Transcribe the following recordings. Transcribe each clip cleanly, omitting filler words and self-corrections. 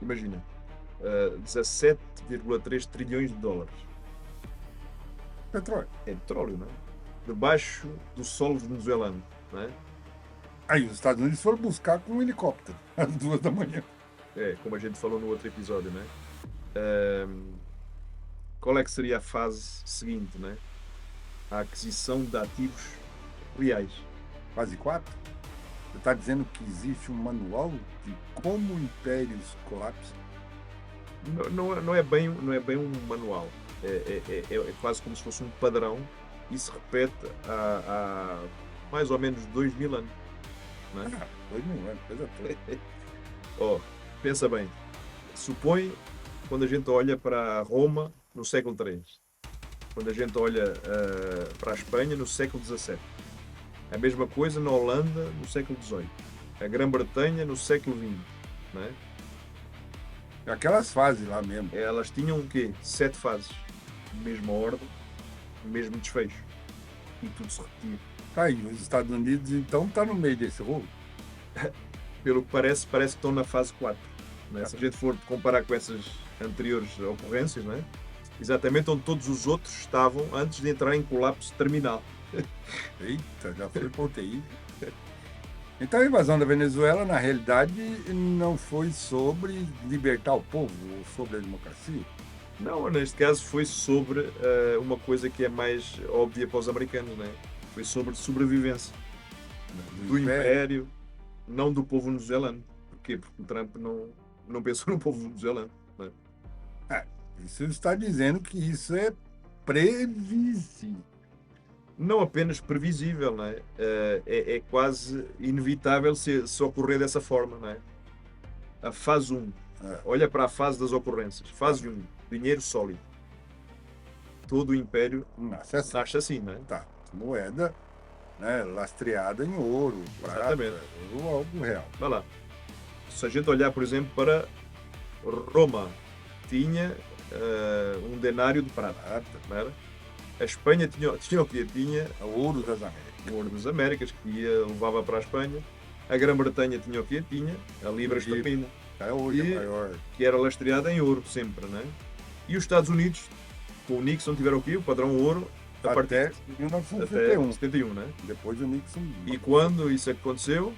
imagina, 17,3 trilhões de dólares. Petróleo. É petróleo, não é? Debaixo do solo venezuelano, não é? Aí os Estados Unidos foram buscar com um helicóptero às 2 da manhã. É, como a gente falou no outro episódio, não é? Ahm, Qual é que seria a fase seguinte, não é? A aquisição de ativos reais. Fase 4. Você está dizendo que existe um manual de como impérios colapsam? Não é bem um manual. É quase como se fosse um padrão e se repete há mais ou menos 2000 anos, não é? 2000 anos, coisa toda. Oh, pensa bem. Supõe quando a gente olha para Roma no século III, quando a gente olha para a Espanha no século XVII, a mesma coisa na Holanda no século XVIII, a Grã-Bretanha no século XX, não é? Aquelas fases lá mesmo. Elas tinham o quê? 7 fases, mesma ordem, mesmo desfecho, e tudo se repetia. Tá aí, os Estados Unidos então tá no meio desse rolo. Pelo que parece que estão na fase 4. Né? Se a gente for comparar com essas anteriores ocorrências, né? Exatamente onde todos os outros estavam antes de entrar em colapso terminal. Eita, já foi para UTI. Então a invasão da Venezuela, na realidade, não foi sobre libertar o povo ou sobre a democracia. Não, neste caso foi sobre uma coisa que é mais óbvia para os americanos, né? Foi sobre sobrevivência do império, não do povo venezuelano. Porquê? Porque o Trump não pensou no povo venezuelano. Né? Isso está dizendo que isso é previsível. Não apenas previsível, não é? É quase inevitável se ocorrer dessa forma, não é? A fase 1. Olha para a fase das ocorrências. Fase 1. Dinheiro sólido. Todo o império nasce assim, não é? Tá. Moeda, né, lastreada em ouro, prata, algo real. Vai lá. Se a gente olhar, por exemplo, para Roma, tinha um denário de prata, não era? A Espanha tinha o quê? Tinha o ouro das Américas. O ouro das Américas, que levava para a Espanha. A Grã-Bretanha tinha o quê? Tinha a libra esterlina. Hoje é maior. Que era lastreada em ouro sempre, não é? E os Estados Unidos, com o Nixon, tiveram o quê? O padrão ouro até 1971. Até 71, né? Depois do Nixon. E quando isso aconteceu?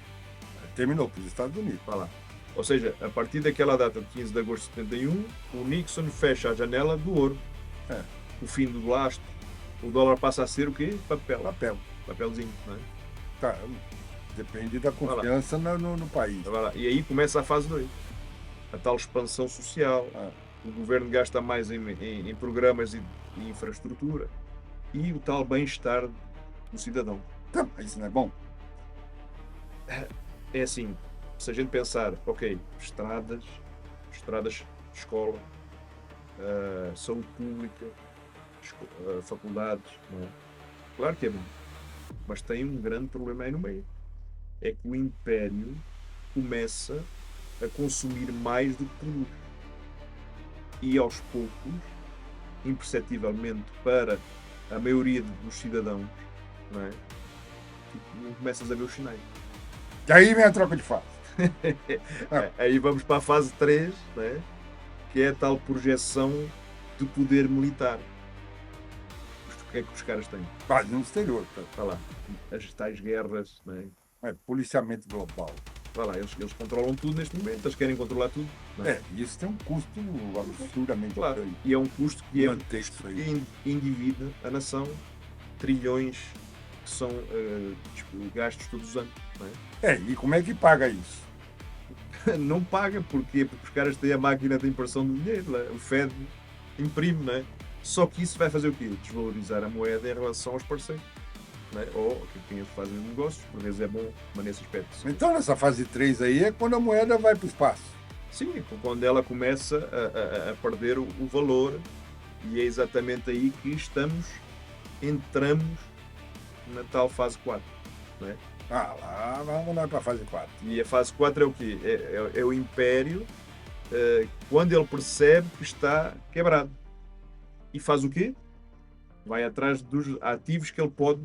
Terminou para os Estados Unidos. Vai lá. Ou seja, a partir daquela data de 15 de agosto de 71, o Nixon fecha a janela do ouro. O fim do lastro. O dólar passa a ser o quê? Papelzinho, não é? Tá. Depende da confiança no país. E aí começa a fase 2. A tal expansão social. O governo gasta mais em programas e infraestrutura. E o tal bem-estar do cidadão. Então, isso não é bom? É assim, se a gente pensar, ok, estradas, escola, saúde pública, faculdades, não é? Claro que é bom, mas tem um grande problema aí no meio. É que o império começa a consumir mais do que produz. E aos poucos, imperceptivelmente para a maioria dos cidadãos, não é? Não começas a ver os sinais. E aí vem a troca de fase. Aí vamos para a fase 3, né? Que é a tal projeção de poder militar. O que é que os caras têm? Base no exterior. Tá lá. As tais guerras, né? Policiamento global. Vai lá, eles controlam tudo neste momento, eles querem controlar tudo. Isso tem um custo absurdamente grande. E é um custo que endivida a nação, trilhões que são gastos todos os anos. Não é? E como é que paga isso? Não paga, porquê? Porque os caras têm a máquina de impressão de dinheiro, né? O Fed imprime, não é? Só que isso vai fazer o quê? Desvalorizar a moeda em relação aos parceiros. Né? Ou quem faz os negócios, por vezes é bom, mas nesse aspecto. Sim. Então, nessa fase 3 aí é quando a moeda vai para o espaço. Sim, quando ela começa a perder o valor, e é exatamente aí que entramos na tal fase 4. Né? Lá vamos nós para a fase 4. E a fase 4 é o quê? É o império quando ele percebe que está quebrado. E faz o quê? Vai atrás dos ativos que ele pode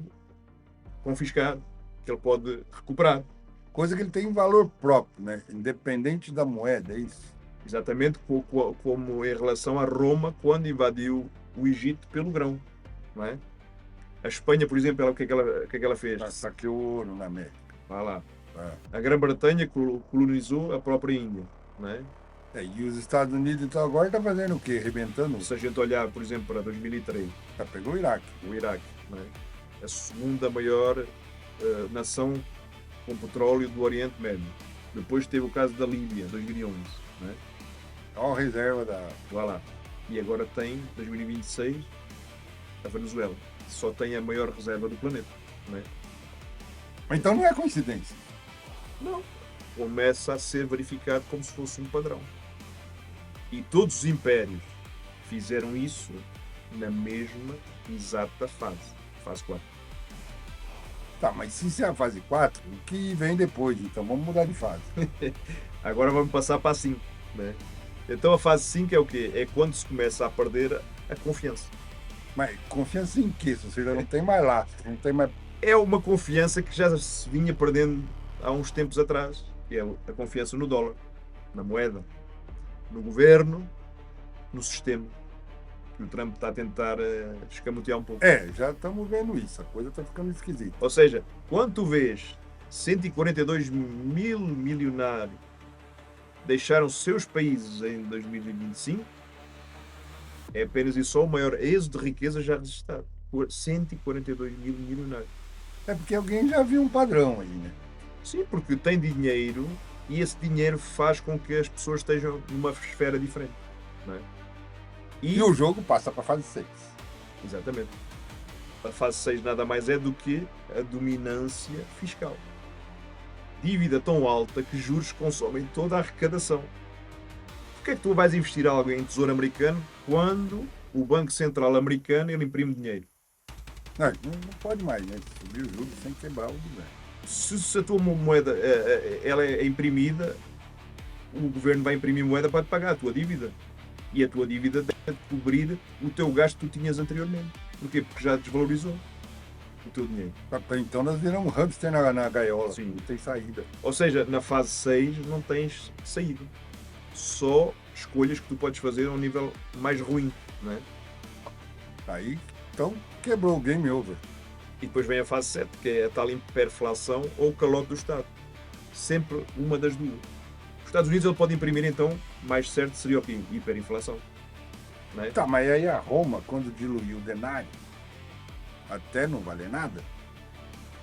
confiscar, que ele pode recuperar. Coisa que ele tem valor próprio, né? Independente da moeda, é isso? Exatamente como em relação a Roma quando invadiu o Egito pelo grão, não é? A Espanha, por exemplo, o que é que ela fez? Saqueou ouro na América. Vá lá. Ah. A Grã-Bretanha colonizou a própria Índia, não é? E os Estados Unidos então agora está fazendo o quê? Arrebentando? Se a gente olhar, por exemplo, para 2003, Já pegou o Iraque. o Iraque, não é? A segunda maior nação com petróleo do Oriente Médio. Depois teve o caso da Líbia, 2011, não é? Olha a reserva da. Vá lá. E agora tem, 2026, a Venezuela. Só tem a maior reserva do planeta, não é? Então não é coincidência. Não. Começa a ser verificado como se fosse um padrão. E todos os impérios fizeram isso na mesma exata fase. Fase 4. Tá, mas se isso é a fase 4, o que vem depois? Então vamos mudar de fase. Agora vamos passar para a 5, né? Então a fase 5 é o quê? É quando se começa a perder a confiança. Mas confiança em quê? Se você já não tem mais lastro, não tem mais. É uma confiança que já se vinha perdendo há uns tempos atrás, que é a confiança no dólar, na moeda, no governo, no sistema, que o Trump está a tentar escamotear um pouco. Já estamos vendo isso, a coisa está ficando esquisita. Ou seja, quando tu vês 142 mil milionários deixaram seus países em 2025, é apenas e só o maior êxodo de riqueza já registrado. Por 142 mil milionários. É porque alguém já viu um padrão aí, né? Sim, porque tem dinheiro e esse dinheiro faz com que as pessoas estejam numa esfera diferente. Não é? E o jogo passa para a fase 6. Exatamente. A fase 6 nada mais é do que a dominância fiscal. Dívida tão alta que juros consomem toda a arrecadação. Porquê é que tu vais investir algo em tesouro americano quando o Banco Central americano ele imprime dinheiro? Não pode mais, né? Subir os juros sem quebrar o governo. Se a tua moeda ela é imprimida, o governo vai imprimir moeda para te pagar a tua dívida. E a tua dívida deve cobrir o teu gasto que tu tinhas anteriormente. Porquê? Porque já desvalorizou o teu dinheiro. Então nós viramos hamster na gaiola. Sim. Não tem saída. Ou seja, na fase 6 não tens saída. Só escolhas que tu podes fazer a um nível mais ruim, não é? Aí, então, quebrou o game over. E depois vem a fase 7, que é a tal hiperflação ou calote do Estado. Sempre uma das duas. Os Estados Unidos ele pode imprimir, então, mais certo seria o quê? Hiperinflação. Não é? Tá, mas aí a Roma, quando diluiu o denário, até não valer nada,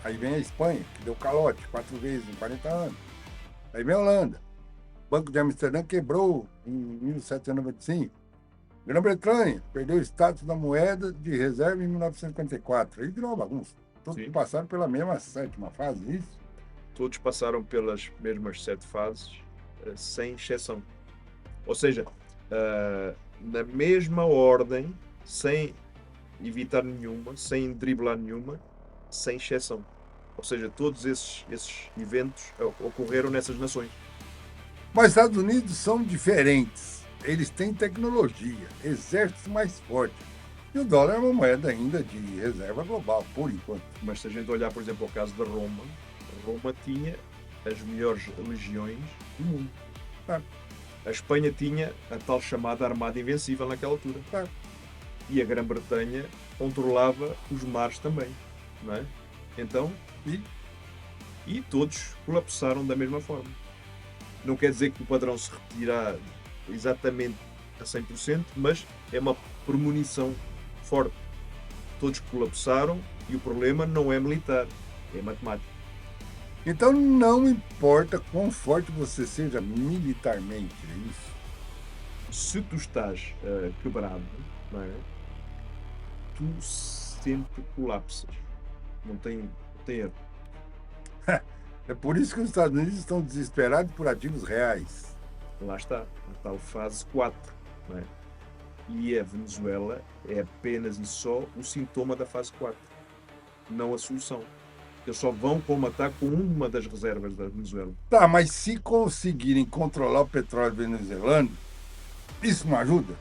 aí vem a Espanha, que deu calote 4 vezes em 40 anos. Aí vem a Holanda. O Banco de Amsterdã quebrou em 1795. Grã-Bretanha perdeu o status da moeda de reserva em 1954. Aí virou uma bagunça. Todos Sim. passaram pela mesma 7ª fase, isso? Todos passaram pelas mesmas 7 fases, sem exceção. Ou seja, na mesma ordem, sem evitar nenhuma, sem driblar nenhuma, sem exceção. Ou seja, todos esses eventos ocorreram nessas nações. Mas os Estados Unidos são diferentes. Eles têm tecnologia, exércitos mais fortes. E o dólar é uma moeda ainda de reserva global, por enquanto. Mas se a gente olhar, por exemplo, ao caso da Roma, Roma tinha as melhores legiões do mundo. Ah. A Espanha tinha a tal chamada Armada Invencível naquela altura. Ah. E a Grã-Bretanha controlava os mares também, não é? Então, e todos colapsaram da mesma forma. Não quer dizer que o padrão se repetirá exatamente a 100%, mas é uma premonição forte. Todos colapsaram e o problema não é militar, é matemático. Então não importa quão forte você seja militarmente, é isso? Se tu estás quebrado, não é? Tu sempre colapsas. Não tem erro. É por isso que os Estados Unidos estão desesperados por ativos reais. Lá está, a tal fase 4. Não é? E a Venezuela é apenas e só o sintoma da fase 4, não a solução. Eles só vão colmatar com uma das reservas da Venezuela. Tá, mas se conseguirem controlar o petróleo venezuelano, isso não ajuda?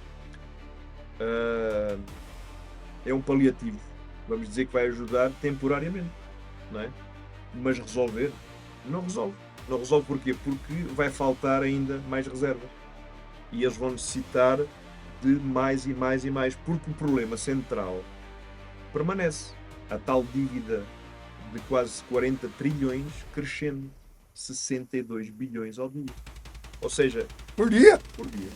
É um paliativo. Vamos dizer que vai ajudar temporariamente, não é? Mas resolver? Não resolve. Não resolve porquê? Porque vai faltar ainda mais reservas. E eles vão necessitar de mais e mais e mais, porque o problema central permanece. A tal dívida de quase 40 trilhões crescendo 62 bilhões ao dia. Ou seja, Por dia? por dia.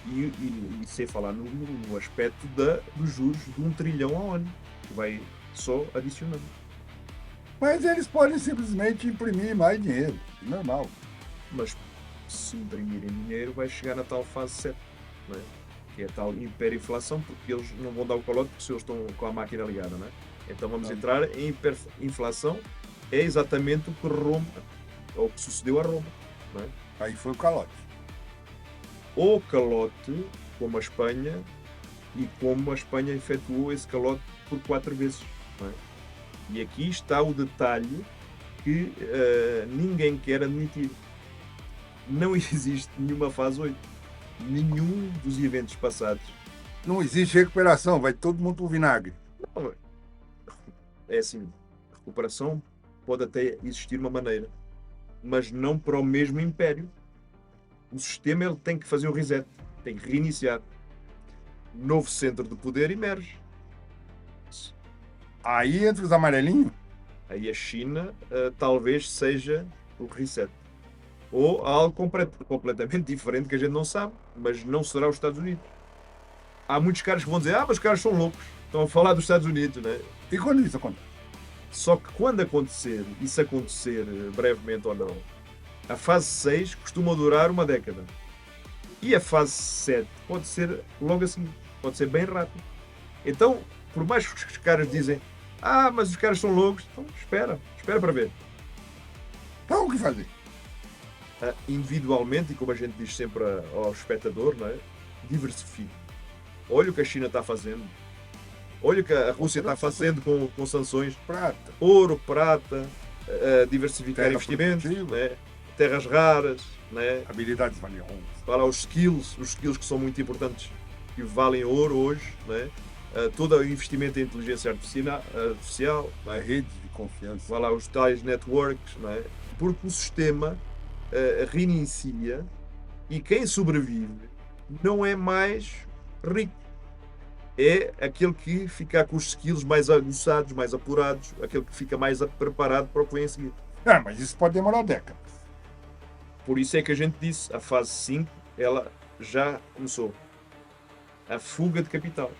E sem falar no aspecto dos juros de 1 trilhão ao ano, que vai só adicionando. Mas eles podem simplesmente imprimir mais dinheiro. Normal. Mas se imprimirem dinheiro, vai chegar na tal fase 7, não é? Que é a tal hiperinflação, porque eles não vão dar o calote porque se eles estão com a máquina ligada, não é? Então vamos entrar em hiperinflação, é exatamente o que Roma, ou o que sucedeu a Roma, não é? Aí foi o calote. O calote, como a Espanha, e como a Espanha efetuou esse calote por 4 vezes, não é? E aqui está o detalhe que ninguém quer admitir. Não existe nenhuma fase 8. Nenhum dos eventos passados. Não existe recuperação, vai todo mundo pro vinagre. Não, é assim, recuperação pode até existir uma maneira, mas não para o mesmo império. O sistema ele tem que fazer o reset, tem que reiniciar. Novo centro de poder emerge. Aí entre os amarelinhos, Aí a China talvez seja o reset. Ou algo completamente diferente que a gente não sabe, mas não será os Estados Unidos. Há muitos caras que vão dizer, mas os caras são loucos. Estão a falar dos Estados Unidos, né? e quando isso acontece? Só que quando acontecer, isso acontecer brevemente ou não, a fase 6 costuma durar uma década. E a fase 7 pode ser logo assim, pode ser bem rápido. Então, por mais que os caras dizem, mas os caras são loucos, então espera para ver. Então o que fazer? Individualmente, e como a gente diz sempre ao espectador, não é? Diversifique. Olha o que a China está fazendo. Olha o que a Rússia está fazendo com sanções. Prata. Ouro, prata, diversificar Terra investimentos, produtiva. né? Terras raras, né? Habilidades valiosas. Para os skills que são muito importantes e valem ouro hoje, né? Todo o investimento em inteligência artificial, né? Redes de confiança. Vai lá os tais networks, não é? Porque o sistema reinicia e quem sobrevive não é mais rico. É aquele que fica com os skills mais aguçados, mais apurados, aquele que fica mais preparado para o que vem a seguir. Mas isso pode demorar décadas. Por isso é que a gente disse, a fase 5, ela já começou. A fuga de capital.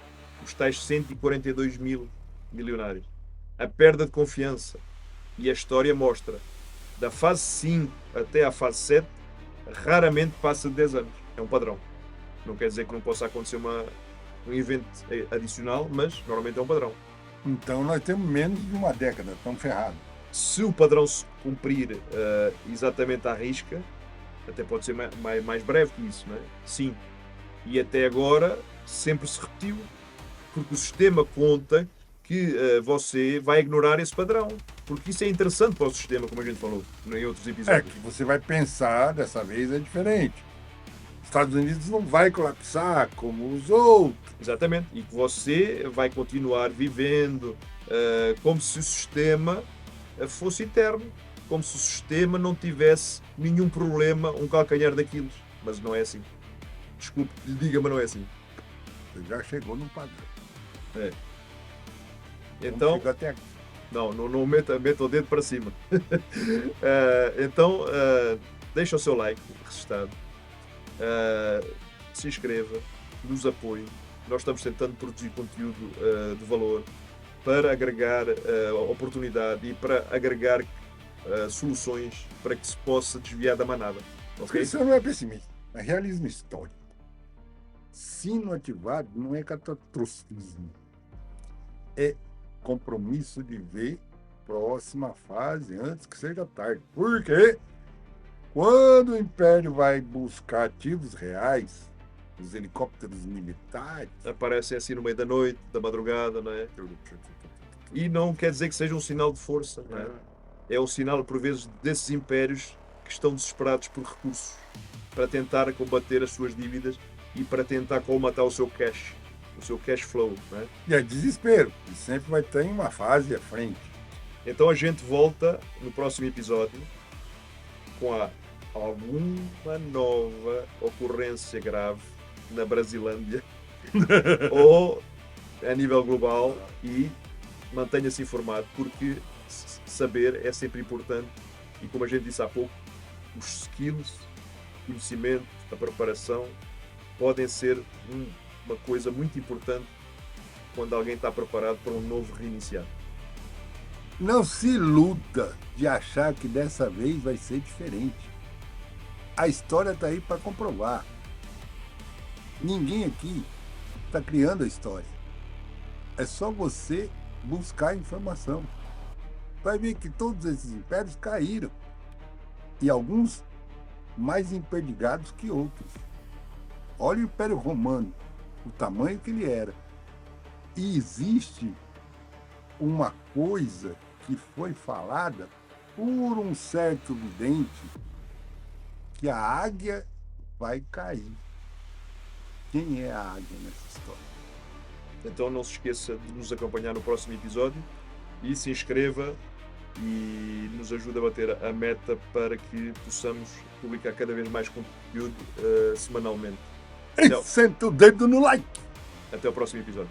Os tais 142 mil milionários. A perda de confiança. E a história mostra, da fase 5 até à fase 7, raramente passa de 10 anos. É um padrão. Não quer dizer que não possa acontecer um evento adicional, mas normalmente é um padrão. Então nós temos menos de uma década, estamos ferrados. Se o padrão se cumprir exatamente à risca, até pode ser mais breve que isso, não é? Sim. E até agora sempre se repetiu, porque o sistema conta que você vai ignorar esse padrão. Porque isso é interessante para o sistema, como a gente falou em outros episódios. Que você vai pensar, dessa vez é diferente. Estados Unidos não vai colapsar como os outros. Exatamente. E que você vai continuar vivendo como se o sistema fosse eterno. Como se o sistema não tivesse nenhum problema, um calcanhar daquilo. Mas não é assim. Desculpe que lhe diga, mas não é assim. Você já chegou num padrão. É. Então, chegou até aqui. não meta o dedo para cima. Então, deixa o seu like, registado. Se inscreva, nos apoie. Nós estamos tentando produzir conteúdo de valor para agregar oportunidade e para agregar soluções para que se possa desviar da manada. Okay? Isso não é pessimismo, é realismo histórico. Sino ativado não é catastrofismo, é compromisso de ver próxima fase antes que seja tarde. Por quê? Quando o Império vai buscar ativos reais, os helicópteros militares aparecem assim no meio da noite, da madrugada, não é? E não quer dizer que seja um sinal de força, não é? É um sinal, por vezes, desses impérios que estão desesperados por recursos para tentar combater as suas dívidas e para tentar colmatar o seu cash flow, não é? E é desespero, e sempre vai ter uma fase à frente. Então a gente volta no próximo episódio com a alguma nova ocorrência grave na Brasilândia ou a nível global e mantenha-se informado, porque saber é sempre importante e, como a gente disse há pouco, os skills, o conhecimento, a preparação podem ser uma coisa muito importante quando alguém está preparado para um novo reiniciar. Não se iluda de achar que dessa vez vai ser diferente. A história está aí para comprovar. Ninguém aqui está criando a história. É só você buscar informação. Vai ver que todos esses impérios caíram. E alguns mais emperdigados que outros. Olha o Império Romano, o tamanho que ele era. E existe uma coisa que foi falada por um certo vidente, que a águia vai cair. Quem é a águia nessa história? Então não se esqueça de nos acompanhar no próximo episódio e se inscreva e nos ajude a bater a meta para que possamos publicar cada vez mais conteúdo semanalmente. E senta o dedo no like! Até o próximo episódio.